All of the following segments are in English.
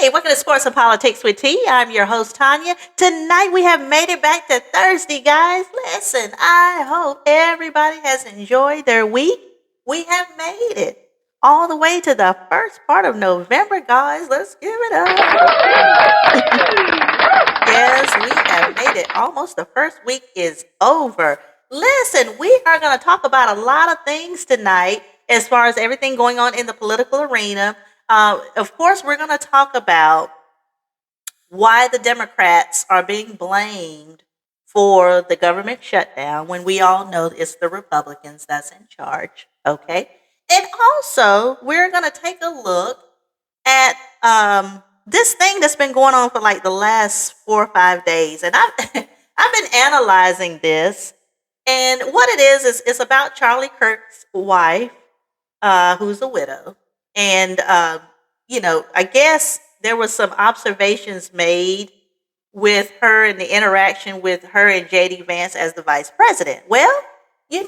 Hey, welcome to Sports and Politics with T. I'm your host, Tanya. Tonight we have made it back to Thursday, guys. Listen, I hope everybody has enjoyed their week. We have made it all the way to the first part of November, guys. Let's give it up. Yes, we have made it. Almost the first week is over. Listen, we are going to talk about a lot of things tonight as far as everything going on in the political arena. Of course, we're going to talk about why the Democrats are being blamed for the government shutdown when we all know it's the Republicans that's in charge. Okay. And also, we're going to take a look at this thing that's been going on for like the last 4 or 5 days. And I've, I've been analyzing this. And what it is it's about Charlie Kirk's wife, who's a widow. And, I guess there was some observations made with her and the interaction with her and JD Vance as the vice president. Well, she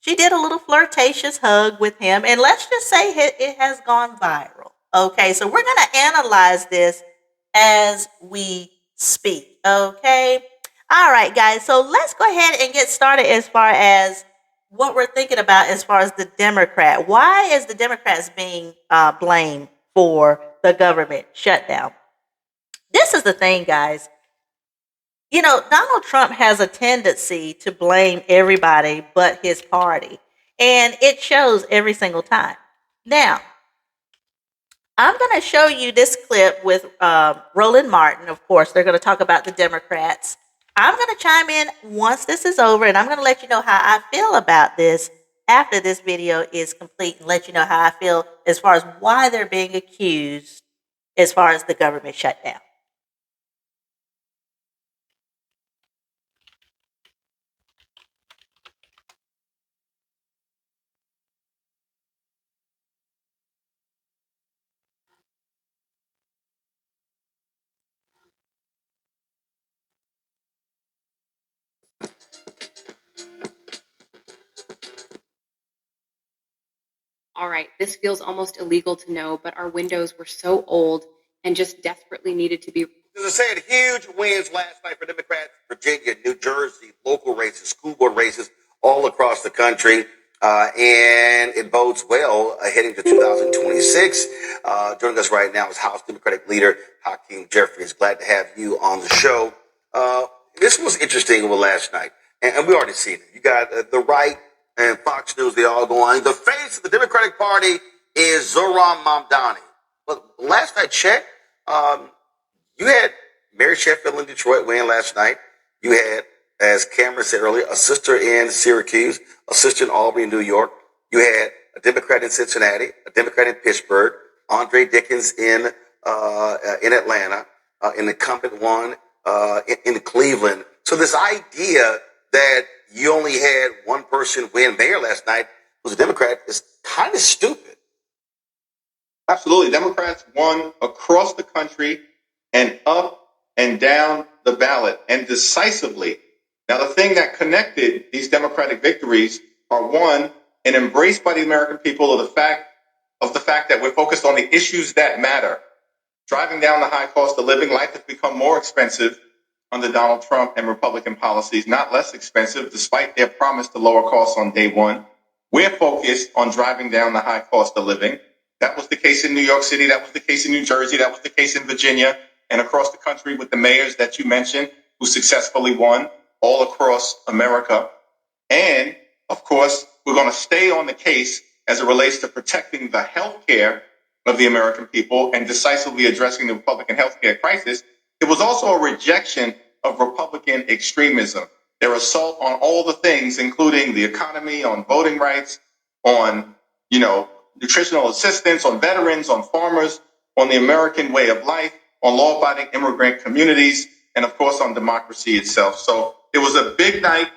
did a little flirtatious hug with him, and let's just say it has gone viral. Okay, so we're going to analyze this as we speak. Okay, all right, guys. So let's go ahead and get started as far as what we're thinking about as far as the Democrat. Why is the Democrats being blamed for the government shutdown? This is the thing, guys. Donald Trump has a tendency to blame everybody but his party, and it shows every single time. Now, I'm going to show you this clip with Roland Martin. Of course, they're going to talk about the Democrats. I'm going to chime in once this is over, and I'm going to let you know how I feel about this after this video is complete, and let you know how I feel as far as why they're being accused as far as the government shutdown. All right, this feels almost illegal to know, but our windows were so old and just desperately needed to be. As I said, huge wins last night for Democrats, Virginia, New Jersey, local races, school board races all across the country. And it bodes well heading to 2026. Joining us right now is House Democratic leader Hakeem Jeffries. Glad to have you on the show. This was interesting with last night, and we already seen it. You got the right and Fox News, they all going, the face of the Democratic Party is Zohran Mamdani. But last I checked, you had Mary Sheffield in Detroit win last night. You had, as Cameron said earlier, a sister in Syracuse, a sister in Albany, New York. You had a Democrat in Cincinnati, a Democrat in Pittsburgh, Andre Dickens in Atlanta, an incumbent one in Cleveland. So this idea that you only had one person win mayor last night who's a Democrat is kind of stupid. Absolutely. Democrats won across the country and up and down the ballot, and decisively. Now, the thing that connected these Democratic victories are, one, an embrace by the American people of the fact that we're focused on the issues that matter. Driving down the high cost of living, life has become more expensive under Donald Trump and Republican policies, not less expensive, despite their promise to lower costs on day one. We're focused on driving down the high cost of living. That was the case in New York City. That was the case in New Jersey. That was the case in Virginia and across the country with the mayors that you mentioned who successfully won all across America. And, of course, we're going to stay on the case as it relates to protecting the health care of the American people and decisively addressing the Republican health care crisis. It was also a rejection of Republican extremism, their assault on all the things, including the economy, on voting rights, on, nutritional assistance, on veterans, on farmers, on the American way of life, on law-abiding immigrant communities, and of course on democracy itself. So it was a big night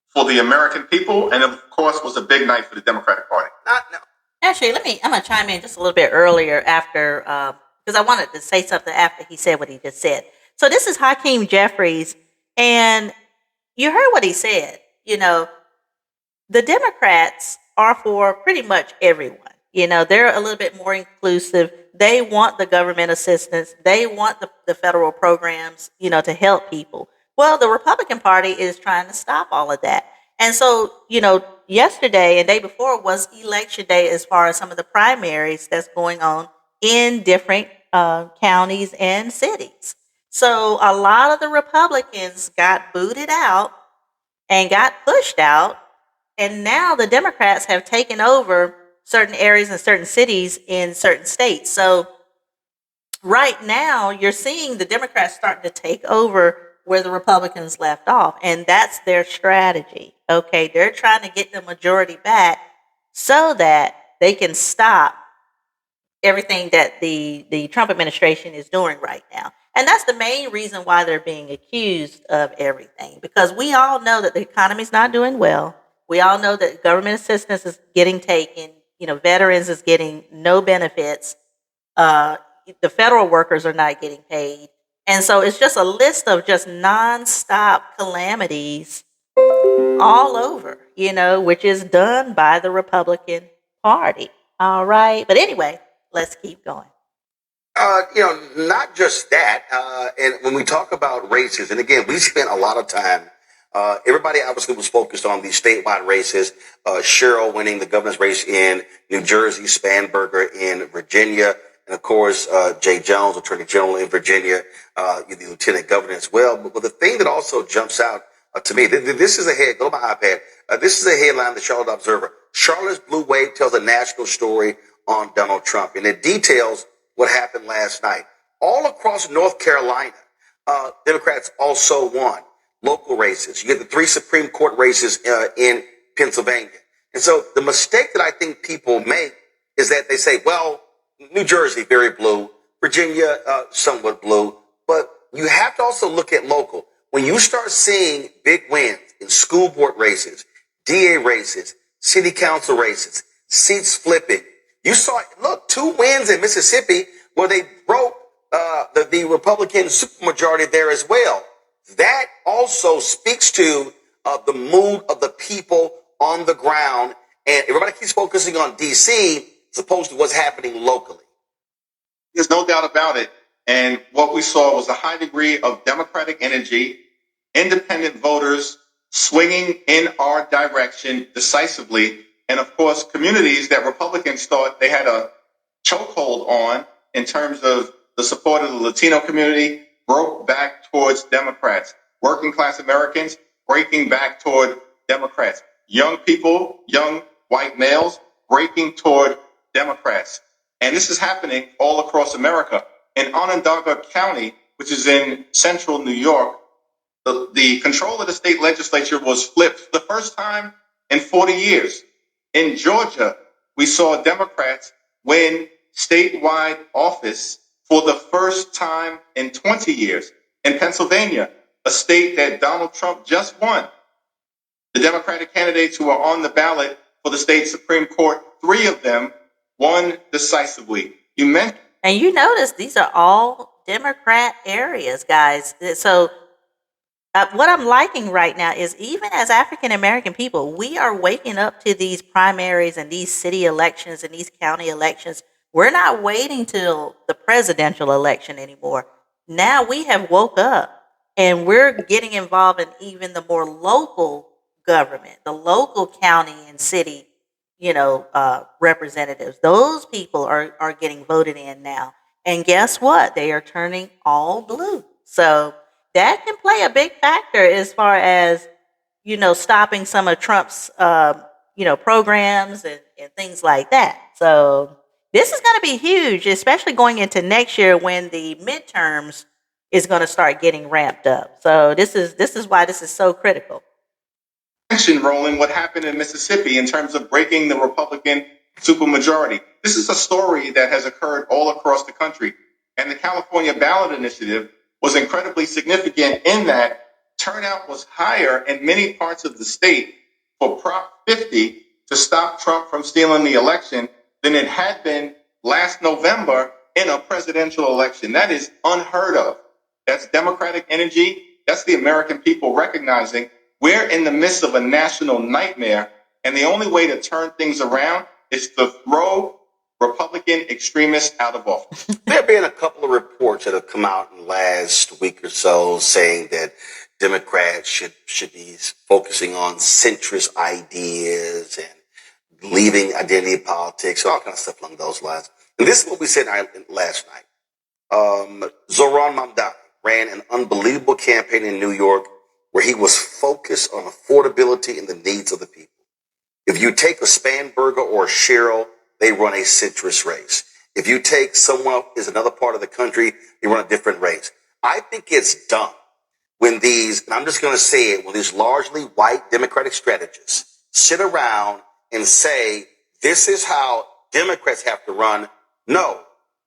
for the American people, and of course was a big night for the Democratic Party. Actually, I'm going to chime in just a little bit earlier after, because I wanted to say something after he said what he just said. So this is Hakeem Jeffries, and you heard what he said. The Democrats are for pretty much everyone. They're a little bit more inclusive. They want the government assistance. They want the federal programs, to help people. Well, the Republican Party is trying to stop all of that. And so, yesterday and day before was election day as far as some of the primaries that's going on in different counties and cities. So a lot of the Republicans got booted out and got pushed out. And now the Democrats have taken over certain areas and certain cities in certain states. So right now you're seeing the Democrats starting to take over where the Republicans left off. And that's their strategy. Okay. They're trying to get the majority back so that they can stop everything that the Trump administration is doing right now. And that's the main reason why they're being accused of everything, because we all know that the economy's not doing well. We all know that government assistance is getting taken. Veterans is getting no benefits. Uh, the federal workers are not getting paid. And so it's just a list of just nonstop calamities all over, which is done by the Republican Party. All right. But anyway, let's keep going. Not just that. And when we talk about races, and again, we spent a lot of time. Everybody obviously was focused on these statewide races. Cheryl winning the governor's race in New Jersey, Spanberger in Virginia, and of course, Jay Jones, Attorney General in Virginia, the Lieutenant Governor as well. But the thing that also jumps out to me, this is a head. Go to my iPad. This is a headline in the Charlotte Observer. Charlotte's Blue Wave tells a national story on Donald Trump, and it details what happened last night. All across North Carolina, Democrats also won local races. You get the 3 Supreme Court races in Pennsylvania. And so the mistake that I think people make is that they say, well, New Jersey, very blue, Virginia, somewhat blue, but you have to also look at local. When you start seeing big wins in school board races, DA races, city council races, seats flipping, you saw, 2 wins in Mississippi where they broke the Republican supermajority there as well. That also speaks to the mood of the people on the ground. And everybody keeps focusing on D.C. as opposed to what's happening locally. There's no doubt about it. And what we saw was a high degree of Democratic energy, independent voters swinging in our direction decisively. And of course, communities that Republicans thought they had a chokehold on in terms of the support of the Latino community broke back towards Democrats. Working class Americans breaking back toward Democrats. Young people, young white males breaking toward Democrats. And this is happening all across America. In Onondaga County, which is in central New York, the control of the state legislature was flipped for the first time in 40 years. In Georgia, we saw Democrats win statewide office for the first time in 20 years. In Pennsylvania, a state that Donald Trump just won, the Democratic candidates who are on the ballot for the state Supreme Court, 3 of them won decisively. And you notice these are all Democrat areas, guys. So what I'm liking right now is, even as African American people, we are waking up to these primaries and these city elections and these county elections. We're not waiting till the presidential election anymore. Now we have woke up and we're getting involved in even the more local government, the local county and city, representatives. Those people are getting voted in now. And guess what? They are turning all blue. So that can play a big factor as far as, stopping some of Trump's, programs and things like that. So this is going to be huge, especially going into next year when the midterms is going to start getting ramped up. So this is why this is so critical. Roland, what happened in Mississippi in terms of breaking the Republican supermajority. This is a story that has occurred all across the country. And the California ballot initiative was incredibly significant in that turnout was higher in many parts of the state for Prop 50 to stop Trump from stealing the election than it had been last November in a presidential election. That is unheard of. That's Democratic energy. That's the American people recognizing we're in the midst of a national nightmare, and the only way to turn things around is to throw Republican extremists out of office. There have been a couple of reports that have come out in the last week or so saying that Democrats should be focusing on centrist ideas and leaving identity politics, all kinds of stuff along those lines. And this is what we said last night. Zoran Mamdani ran an unbelievable campaign in New York where he was focused on affordability and the needs of the people. If you take a Spanberger or a Cheryl, they run a centrist race. If you take someone who is another part of the country, they run a different race. I think it's dumb when these, and I'm just going to say it, when these largely white Democratic strategists sit around and say, this is how Democrats have to run. No,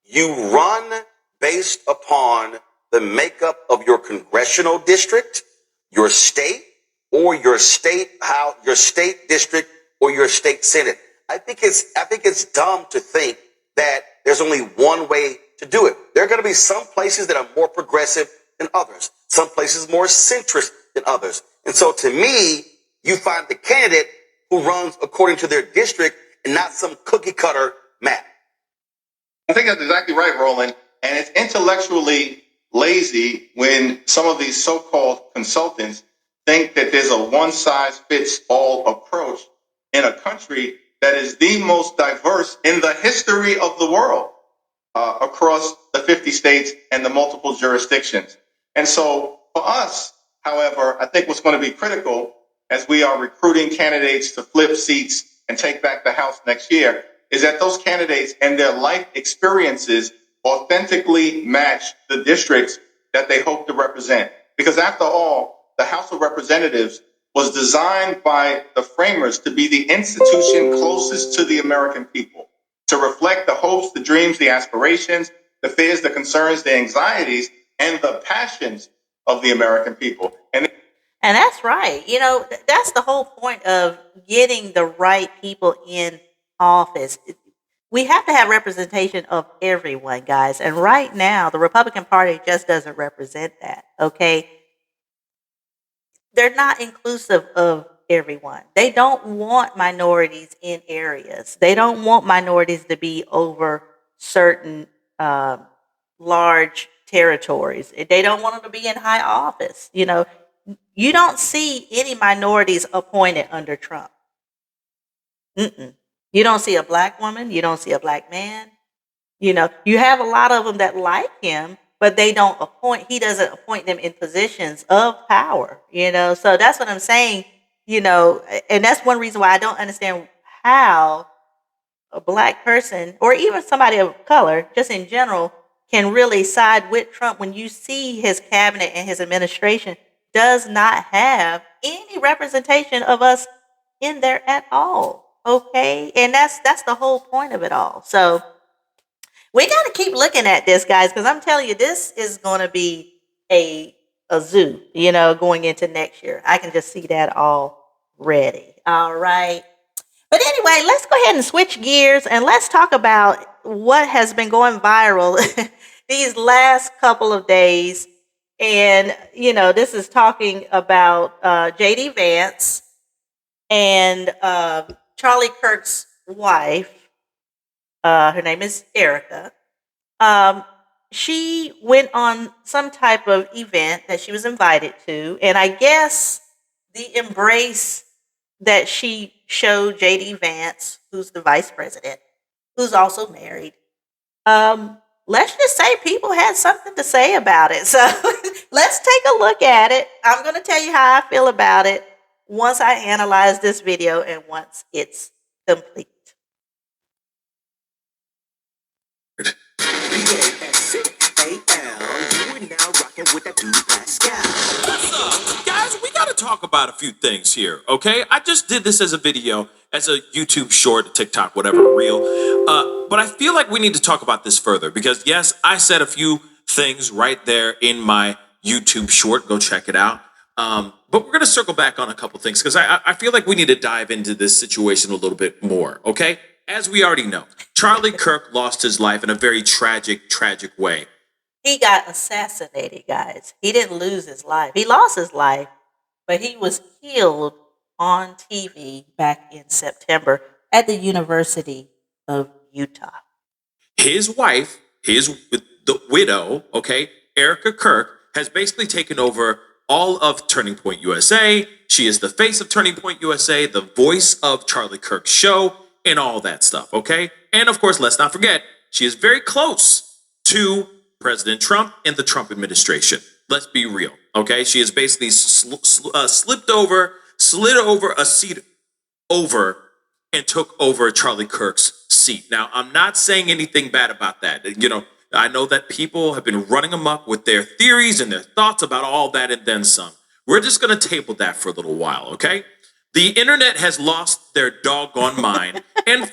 you run based upon the makeup of your congressional district, your state, or your state district, or your state senate. I think it's dumb to think that there's only one way to do it. There are going to be some places that are more progressive than others, some places more centrist than others. And so to me, you find the candidate who runs according to their district and not some cookie cutter map. I think that's exactly right, Roland. And it's intellectually lazy when some of these so-called consultants think that there's a one-size-fits-all approach in a country that is the most diverse in the history of the world, across the 50 states and the multiple jurisdictions. And so for us, however, I think what's going to be critical as we are recruiting candidates to flip seats and take back the House next year is that those candidates and their life experiences authentically match the districts that they hope to represent. Because after all, the House of Representatives was designed by the framers to be the institution closest to the American people, to reflect the hopes, the dreams, the aspirations, the fears, the concerns, the anxieties, and the passions of the American people. And that's right. You know, that's the whole point of getting the right people in office. We have to have representation of everyone, guys. And right now, the Republican Party just doesn't represent that, okay? They're not inclusive of everyone. They don't want minorities in areas. They don't want minorities to be over certain large territories. They don't want them to be in high office. You know, you don't see any minorities appointed under Trump. You don't see a black woman. You don't see a black man. You know, you have a lot of them that like him, but he doesn't appoint them in positions of power, you know? So that's what I'm saying, you know, and that's one reason why I don't understand how a black person or even somebody of color, just in general, can really side with Trump when you see his cabinet and his administration does not have any representation of us in there at all. Okay. And that's the whole point of it all. So we got to keep looking at this, guys, because I'm telling you, this is going to be a zoo, you know, going into next year. I can just see that already. All right. But anyway, let's go ahead and switch gears and let's talk about what has been going viral these last couple of days. And, you know, this is talking about J.D. Vance and Charlie Kirk's wife. Her name is Erika. She went on some type of event that she was invited to. And I guess the embrace that she showed J.D. Vance, who's the vice president, who's also married, let's just say people had something to say about it. So let's take a look at it. I'm going to tell you how I feel about it once I analyze this video and once it's complete. What's up, guys? We gotta talk about a few things here, okay? I just did this as a video, as a YouTube short, TikTok, whatever, reel. But I feel like we need to talk about this further because, yes, I said a few things right there in my YouTube short. Go check it out. But we're gonna circle back on a couple things because I feel like we need to dive into this situation a little bit more, okay? As we already know, Charlie Kirk lost his life in a very tragic way. He got assassinated, guys. He didn't lose his life. He lost his life, but he was killed on TV back in September at the University of Utah. his wife, the widow, okay, Erika Kirk, has basically taken over all of Turning Point USA. She is the face of Turning Point USA, the voice of Charlie Kirk's show, and all that stuff, okay? And of course, let's not forget, she is very close to President Trump and the Trump administration. Let's be real, okay? She has basically slid over a seat over and took over Charlie Kirk's seat. Now, I'm not saying anything bad about that. You know, I know that people have been running amok with their theories and their thoughts about all that and then some. We're just going to table that for a little while, okay? The internet has lost their doggone mind. And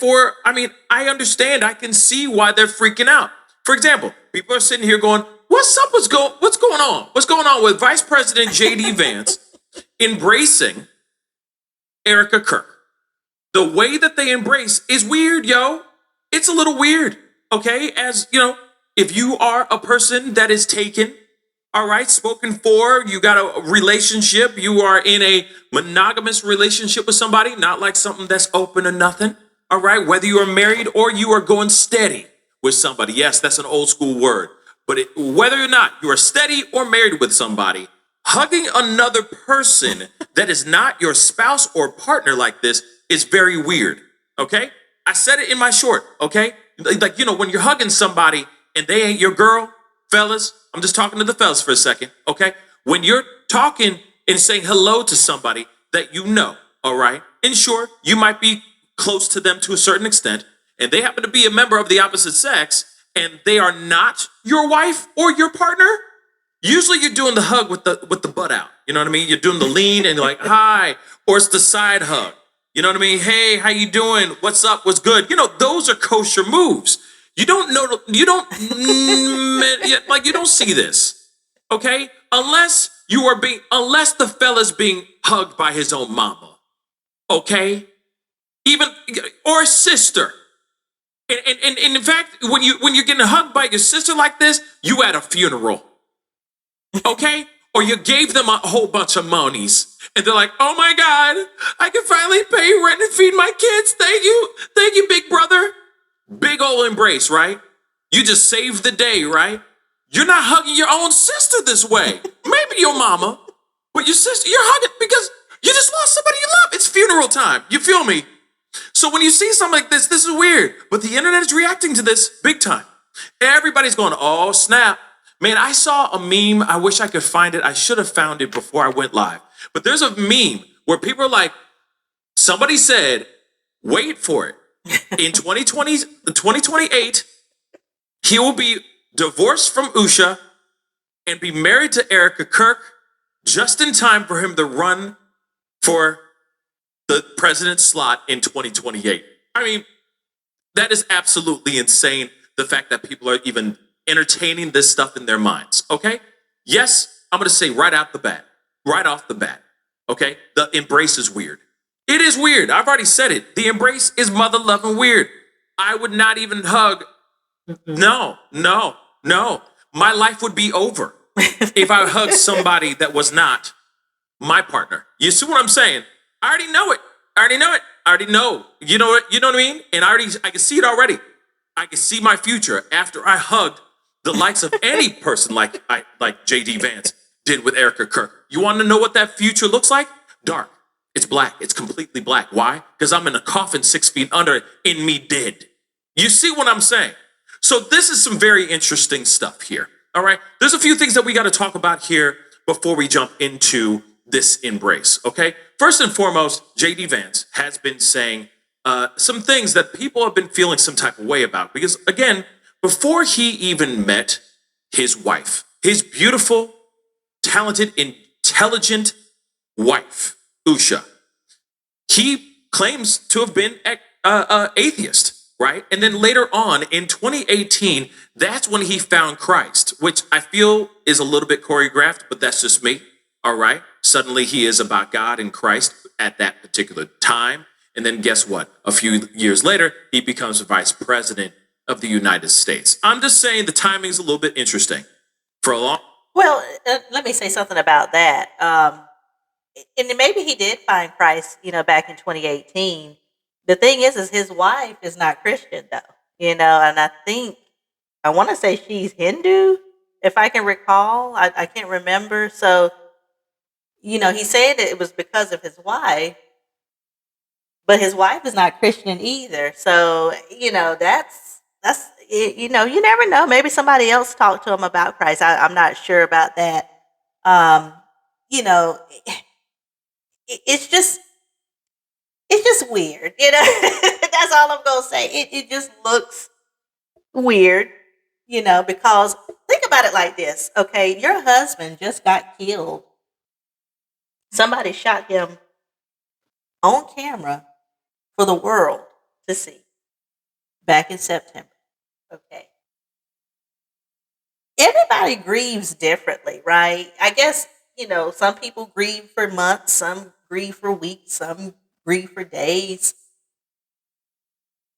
I understand. I can see why they're freaking out. For example, people are sitting here going, what's up? What's going on? What's going on with Vice President J.D. Vance embracing Erika Kirk? The way that they embrace is weird, yo. It's a little weird, okay? As, you know, if you are a person that is taken, all right, spoken for, you got a relationship, you are in a monogamous relationship with somebody, not like something that's open or nothing, all right? Whether you are married or you are going steady with somebody. Yes, that's an old school word. But whether or not you are steady or married with somebody, hugging another person that is not your spouse or partner like this is very weird, okay? I said it in my short, okay? Like, you know, when you're hugging somebody and they ain't your girl, fellas, I'm just talking to the fellas for a second, okay? When you're talking and saying hello to somebody that you know, all right? And sure, you might be close to them to a certain extent, and they happen to be a member of the opposite sex, and they are not your wife or your partner, usually you're doing the hug with the butt out. You know what I mean? You're doing the lean and you're like, hi, or it's the side hug. You know what I mean? Hey, how you doing? What's up? What's good? You know, those are kosher moves. You don't see this, okay? Unless the fella's being hugged by his own mama, okay? Or a sister. And in fact, when you're getting hugged by your sister like this, you at a funeral, okay? Or you gave them a whole bunch of monies, and they're like, "Oh my God, I can finally pay rent and feed my kids. Thank you, big brother." Big old embrace, right? You just saved the day, right? You're not hugging your own sister this way. Maybe your mama, but your sister, you're hugging because you just lost somebody you love. It's funeral time. You feel me? So when you see something like this is weird, but the internet is reacting to this big time. Everybody's going, oh, snap. Man, I saw a meme. I wish I could find it. I should have found it before I went live. But there's a meme where people are like, somebody said, wait for it. In 2028, he will be divorced from Usha and be married to Erika Kirk just in time for him to run for the president's slot in 2028. I mean, that is absolutely insane. The fact that people are even entertaining this stuff in their minds, okay? Yes, I'm going to say right off the bat, okay? The embrace is weird. It is weird. I've already said it. The embrace is mother-loving weird. I would not even hug. No. My life would be over if I hugged somebody that was not my partner. You see what I'm saying? I already know it. I already know. You know what I mean? And I can see it already. I can see my future after I hugged the likes of any person like J.D. Vance did with Erika Kirk. You want to know what that future looks like? Dark. It's black. It's completely black. Why? Because I'm in a coffin 6 feet under in me dead. You see what I'm saying? So this is some very interesting stuff here. All right. There's a few things that we got to talk about here before we jump into this embrace. Okay. First and foremost, J.D. Vance has been saying some things that people have been feeling some type of way about. Because again, before he even met his wife, his beautiful, talented, intelligent wife, Usha, he claims to have been atheist, right? And then later on in 2018, that's when he found Christ, which I feel is a little bit choreographed, but that's just me, all right? Suddenly he is about God and Christ at that particular time. And then guess what? A few years later, he becomes vice president of the United States. I'm just saying the timing is a little bit interesting. Well, let me say something about that. And maybe he did find Christ, back in 2018. The thing is his wife is not Christian, though, and I think I want to say she's Hindu, if I can recall. I can't remember. So, he said that it was because of his wife, but his wife is not Christian either. So, you never know. Maybe somebody else talked to him about Christ. I'm not sure about that. Um, you know, it's just weird. That's all I'm gonna say. It just looks weird, because think about it like this. Okay, your husband just got killed. Somebody shot him on camera for the world to see back in September. Okay. Everybody grieves differently, right? I guess, some people grieve for months, some grieve for weeks, some grieve for days.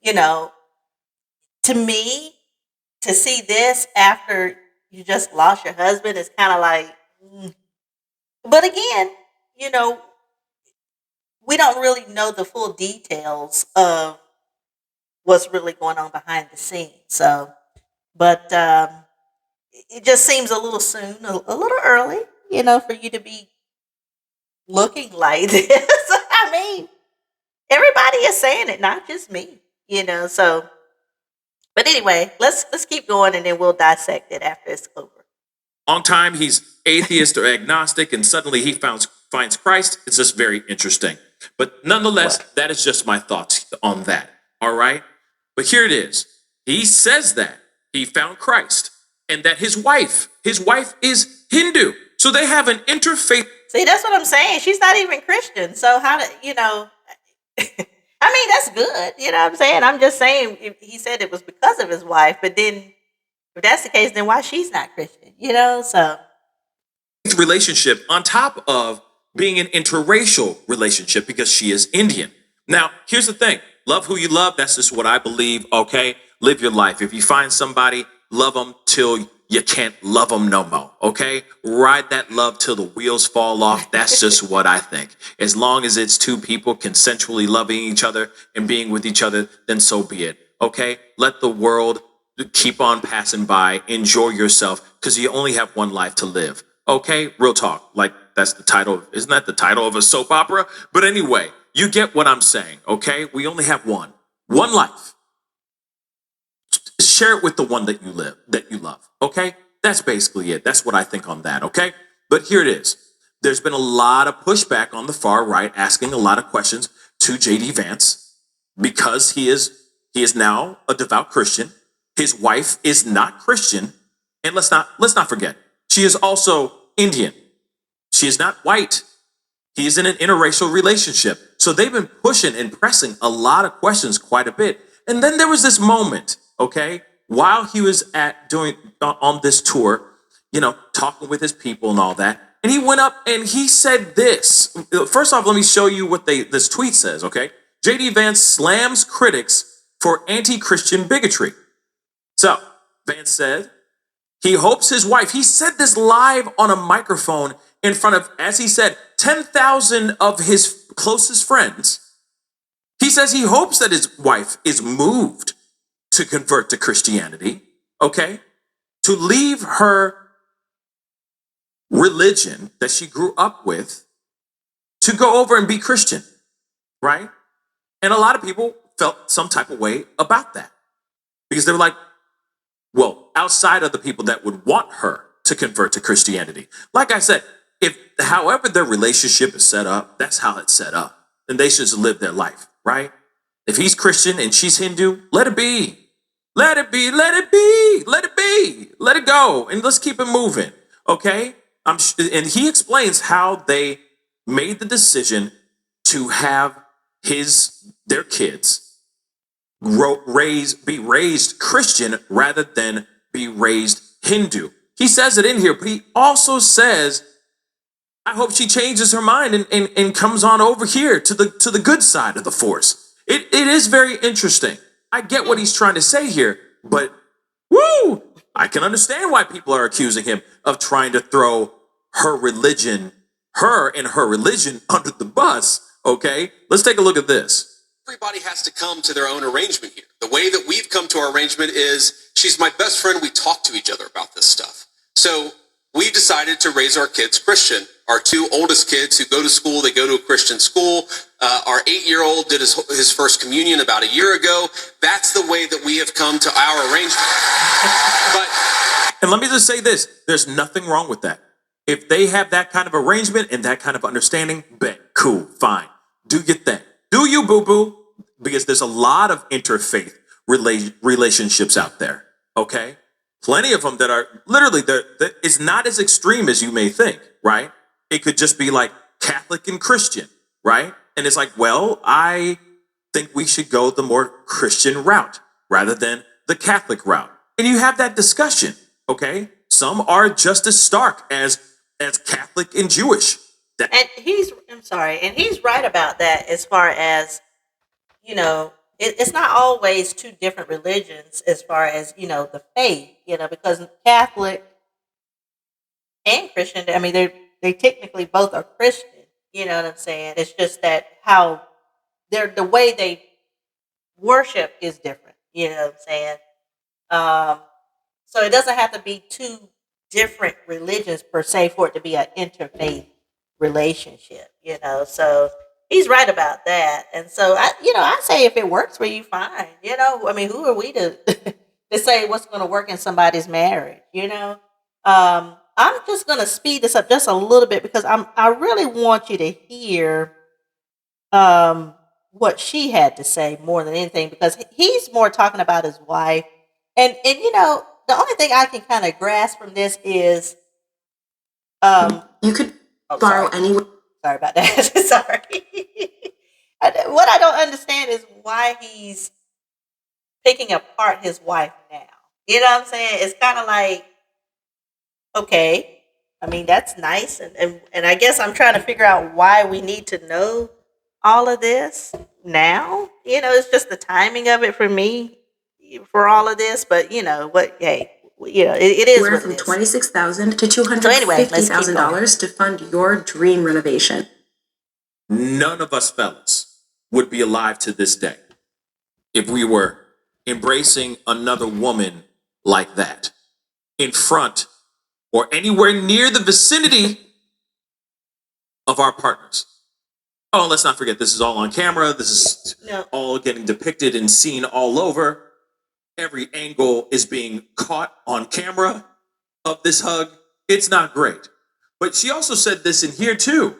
You know, to me, to see this after you just lost your husband is kind of like, but again, you know, we don't really know the full details of what's really going on behind the scenes. So, but it just seems a little soon, a little early, for you to be looking like this. I mean, everybody is saying it, not just me, So, but anyway, let's keep going, and then we'll dissect it after it's over. Long time he's atheist or agnostic, and suddenly he finds Christ. It's just very interesting. But nonetheless, that is just my thoughts on that. All right. But here it is. He says that he found Christ, and that his wife is Hindu. So they have an interfaith. See, that's what I'm saying. She's not even Christian. So how do I mean, that's good. You know what I'm saying? I'm just saying, he said it was because of his wife, but then if that's the case, then why she's not Christian? So Relationship on top of being an interracial relationship because she is Indian. Now, here's the thing. Love who you love. That's just what I believe. Okay. Live your life. If you find somebody, love them till you can't love them no more. Okay. Ride that love till the wheels fall off. That's just what I think. As long as it's two people consensually loving each other and being with each other, then so be it. Okay. Let the world keep on passing by. Enjoy yourself because you only have one life to live. Okay. Real talk. Like that's the title. Isn't that the title of a soap opera? But anyway, you get what I'm saying. Okay. We only have one life. Share it with the one that you love. Okay. That's basically it. That's what I think on that. Okay. But here it is. There's been a lot of pushback on the far right, asking a lot of questions to JD Vance because he is now a devout Christian. His wife is not Christian. And let's not forget, she is also Indian. She is not white. He is in an interracial relationship. So they've been pushing and pressing a lot of questions quite a bit. And then there was this moment, okay, while he was on this tour, talking with his people and all that. And he went up and he said this. First off, let me show you what this tweet says, okay? JD Vance slams critics for anti-Christian bigotry. So Vance said he hopes his wife, he said this live on a microphone in front of, as he said, 10,000 of his closest friends. He says he hopes that his wife is moved to convert to Christianity, okay? To leave her religion that she grew up with to go over and be Christian, right? And a lot of people felt some type of way about that because they were like, well, outside of the people that would want her to convert to Christianity. Like I said, however their relationship is set up, that's how it's set up. And they should just live their life, right? If he's Christian and she's Hindu, let it be. Let it be, let it be, let it be, let it go. And let's keep it moving, okay? And he explains how they made the decision to have their kids be raised Christian rather than be raised Hindu. He says it in here, but he also says, I hope she changes her mind and comes on over here to the good side of the force. It is very interesting. I get what he's trying to say here, but I can understand why people are accusing him of trying to throw her and her religion under the bus. Okay, let's take a look at this. Everybody has to come to their own arrangement here. The way that we've come to our arrangement is she's my best friend. We talk to each other about this stuff. So we decided to raise our kids Christian. Our two oldest kids who go to school, they go to a Christian school. Our 8-year-old did his first communion about a year ago. That's the way that we have come to our arrangement. And let me just say this, there's nothing wrong with that. If they have that kind of arrangement and that kind of understanding, bet, cool, fine. Do your thing. Do you, boo-boo? Because there's a lot of interfaith relationships out there, okay? Plenty of them that are literally, it's not as extreme as you may think, right? It could just be like Catholic and Christian, right? And it's like, well, I think we should go the more Christian route rather than the Catholic route. And you have that discussion, okay? Some are just as stark as Catholic and Jewish. And he's right about that as far as, it's not always two different religions as far as, the faith, because Catholic and Christian, I mean, they technically both are Christian, you know what I'm saying? It's just that how the way they worship is different, you know what I'm saying? So it doesn't have to be two different religions per se for it to be an interfaith relationship, so he's right about that. And so I say if it works for you, fine. I mean, who are we to to say what's going to work in somebody's marriage? I'm just going to speed this up just a little bit because I really want you to hear what she had to say more than anything, because he's more talking about his wife, and the only thing I can kind of grasp from this is you could borrow anywhere. Sorry about that. Sorry. What I don't understand is why he's picking apart his wife now. You know what I'm saying? It's kind of like, okay, I mean, that's nice. And I guess I'm trying to figure out why we need to know all of this now. It's just the timing of it for me for all of this. But, what, hey, it is Where from $26,000 to $250,000 to fund your dream renovation. None of us fellas would be alive to this day if we were embracing another woman like that in front or anywhere near the vicinity of our partners. Oh, let's not forget, this is all on camera. This is all getting depicted and seen all over. Every angle is being caught on camera of this hug. It's not great. But she also said this in here too.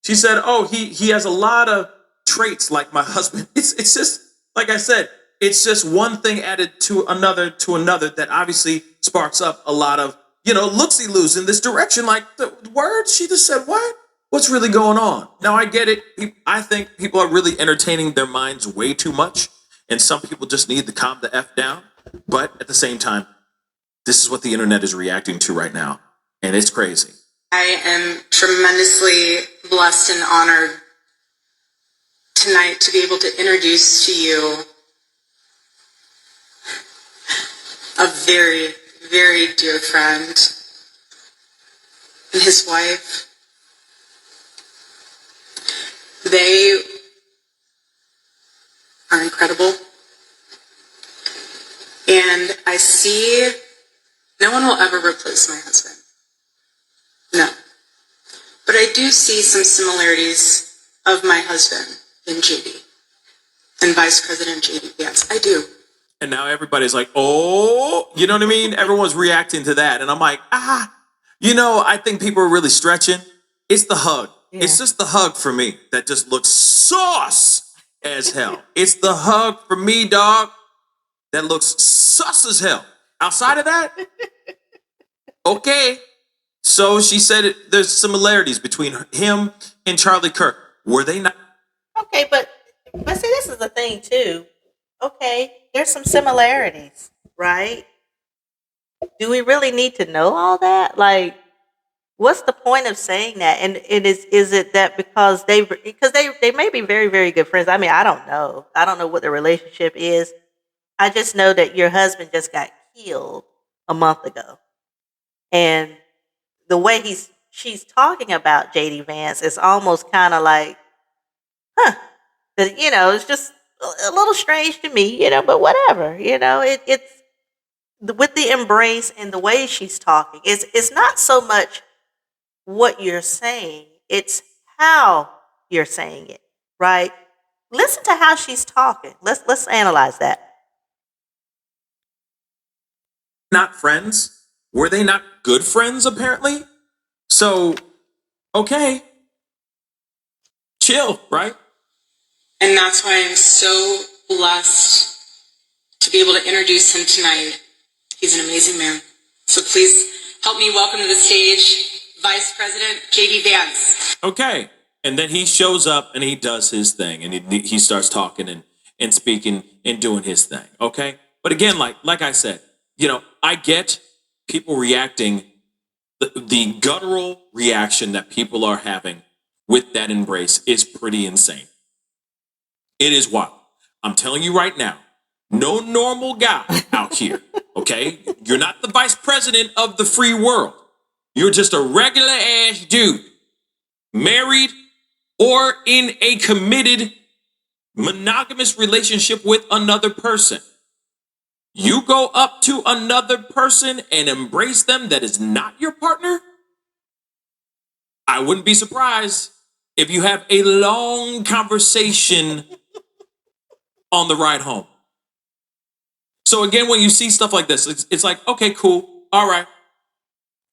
She said, oh, he has a lot of traits like my husband. It's just, like I said, it's just one thing added to another that obviously sparks up a lot of, looksy-loos in this direction. Like, the word, she just said, what? What's really going on? Now, I get it. I think people are really entertaining their minds way too much. And some people just need to calm the F down. But at the same time, this is what the internet is reacting to right now. And it's crazy. I am tremendously blessed and honored tonight to be able to introduce to you a very, very dear friend and his wife. They are incredible. And I see no one will ever replace my husband. No. But I do see some similarities of my husband in JD and Vice President JD. Yes, I do. And now everybody's like, oh, you know what I mean? Everyone's reacting to that. And I'm like, I think people are really stretching. It's the hug. Yeah. It's just the hug for me that just looks sauce as hell. It's the hug for me, dog, that looks sus as hell. Outside of that, okay. So she said there's similarities between him and Charlie Kirk. Were they not? Okay, but see, this is the thing too. Okay, there's some similarities, right? Do we really need to know all that? Like, what's the point of saying that? And is it that because they may be very, very good friends? I mean, I don't know. I don't know what the relationship is. I just know that your husband just got killed a month ago, and the way she's talking about JD Vance is almost kind of like, it's just a little strange to me, but whatever, it's with the embrace and the way she's talking, it's not so much what you're saying, it's how you're saying it, right? Listen to how she's talking. Let's analyze that. Not friends? Were they not good friends, apparently? So, okay. Chill, right? And that's why I'm so blessed to be able to introduce him tonight. He's an amazing man. So please help me welcome to the stage Vice President J.D. Vance. Okay. And then he shows up and he does his thing and he starts talking and speaking and doing his thing. Okay. But again, like I said, I get people reacting, the guttural reaction that people are having with that embrace is pretty insane. It is wild. I'm telling you right now, no normal guy out here, okay? You're not the vice president of the free world. You're just a regular ass dude, married or in a committed monogamous relationship with another person. You go up to another person and embrace them that is not your partner? I wouldn't be surprised if you have a long conversation on the ride home. So again, when you see stuff like this, it's like, okay, cool, all right.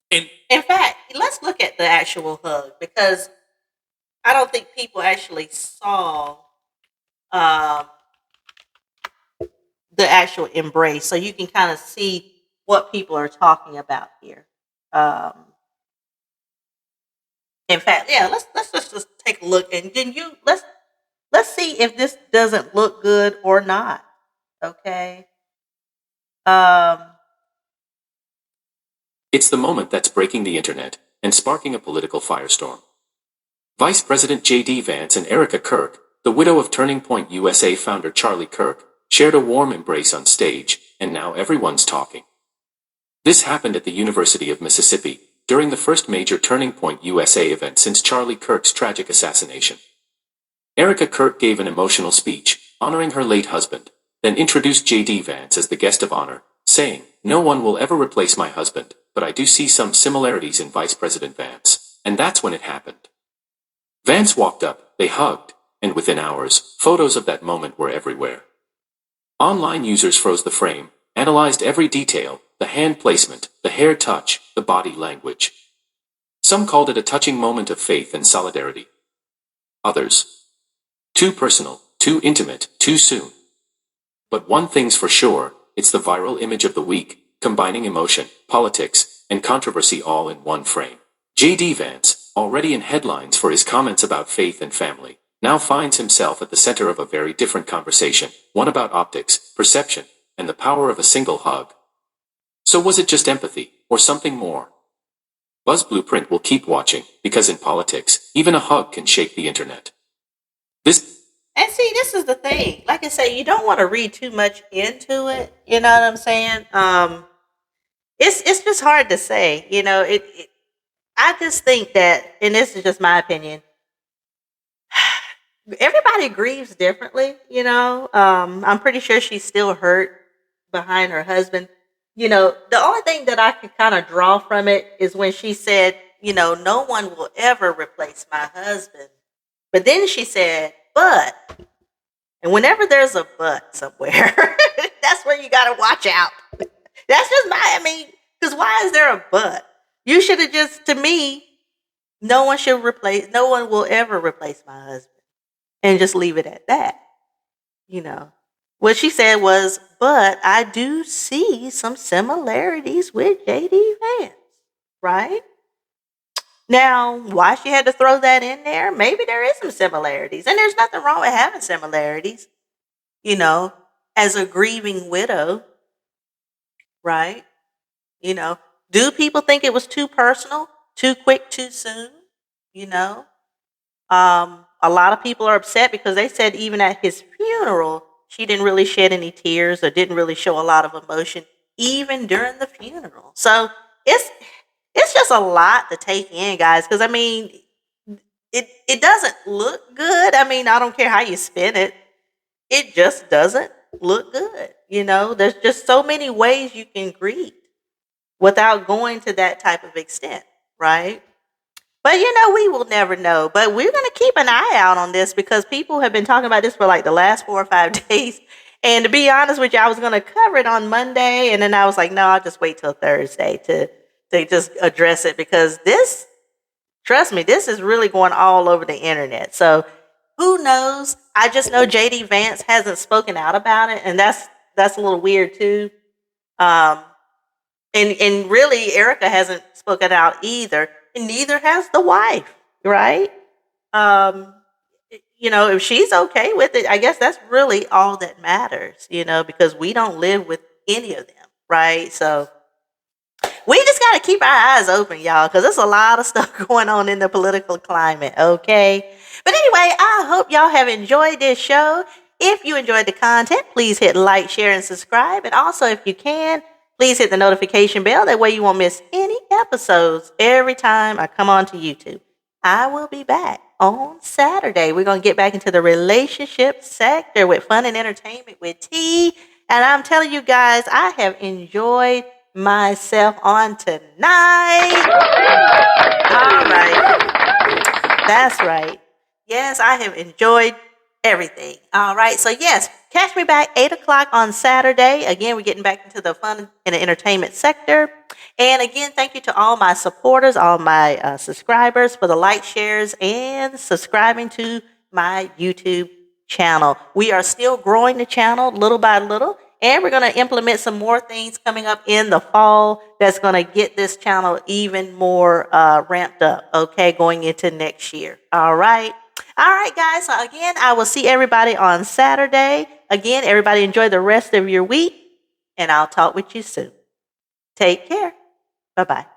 And in fact, let's look at the actual hug, because I don't think people actually saw the actual embrace, so you can kind of see what people are talking about here. In fact, yeah, let's just take a look, and then let's see if this doesn't look good or not. Okay. It's the moment that's breaking the internet and sparking a political firestorm. Vice President J.D. Vance and Erika Kirk, the widow of Turning Point USA founder Charlie Kirk, shared a warm embrace on stage, and now everyone's talking. This happened at the University of Mississippi during the first major Turning Point USA event since Charlie Kirk's tragic assassination. Erika Kirk gave an emotional speech honoring her late husband, then introduced J.D. Vance as the guest of honor, saying, "No one will ever replace my husband, but I do see some similarities in Vice President Vance." And that's when it happened. Vance walked up, they hugged, and within hours, photos of that moment were everywhere. Online users froze the frame, analyzed every detail, the hand placement, the hair touch, the body language. Some called it a touching moment of faith and solidarity. Others, too personal, too intimate, too soon. But one thing's for sure, it's the viral image of the week, combining emotion, politics, and controversy all in one frame. J.D. Vance, already in headlines for his comments about faith and family, now finds himself at the center of a very different conversation, one about optics, perception, and the power of a single hug. So was it just empathy, or something more? Buzz Blueprint will keep watching, because in politics, even a hug can shake the internet. And see, this is the thing. Like I say, you don't want to read too much into it. You know what I'm saying? It's just hard to say. I just think that, and this is just my opinion, everybody grieves differently. I'm pretty sure she's still hurt behind her husband. The only thing that I could kind of draw from it is when she said, no one will ever replace my husband. But then she said, but, and whenever there's a but somewhere, that's where you got to watch out. That's just because why is there a but? You should have to me, no one will ever replace my husband. And just leave it at that. What she said was, but I do see some similarities with J.D. Vance, right? Now, why she had to throw that in there? Maybe there is some similarities. And there's nothing wrong with having similarities, as a grieving widow, right? Do people think it was too personal, too quick, too soon? A lot of people are upset because they said even at his funeral, she didn't really shed any tears or didn't really show a lot of emotion, even during the funeral. So it's just a lot to take in, guys, because it doesn't look good. I don't care how you spin it. It just doesn't look good. You know, there's just so many ways you can greet without going to that type of extent, right? But you know, we will never know. But we're going to keep an eye out on this because people have been talking about this for like the last 4 or 5 days. And to be honest with you, I was going to cover it on Monday, and then I was like, no, I'll just wait till Thursday to just address it because this, trust me, this is really going all over the internet. So who knows? I just know JD Vance hasn't spoken out about it, and that's a little weird too. Um, and really, Erika hasn't spoken out either, and neither has the wife, right? Um, you know, if she's okay with it, I guess that's really all that matters, you know, because we don't live with any of them, right? So we just got to keep our eyes open, y'all, because there's a lot of stuff going on in the political climate, okay? But anyway, I hope y'all have enjoyed this show. If you enjoyed the content, please hit like, share, and subscribe. And also, if you can, please hit the notification bell. That way you won't miss any episodes every time I come onto YouTube. I will be back on Saturday. We're going to get back into the relationship sector with fun and entertainment with T. And I'm telling you guys, I have enjoyed myself on tonight. All right. That's right. Yes, I have enjoyed everything. All right. So, yes, catch me back 8 o'clock on Saturday. Again, we're getting back into the fun and the entertainment sector. And again, thank you to all my supporters, all my subscribers for the like, shares, and subscribing to my YouTube channel. We are still growing the channel little by little. And we're going to implement some more things coming up in the fall that's going to get this channel even more ramped up, okay, going into next year. All right. All right, guys. So again, I will see everybody on Saturday. Again, everybody enjoy the rest of your week, and I'll talk with you soon. Take care. Bye-bye.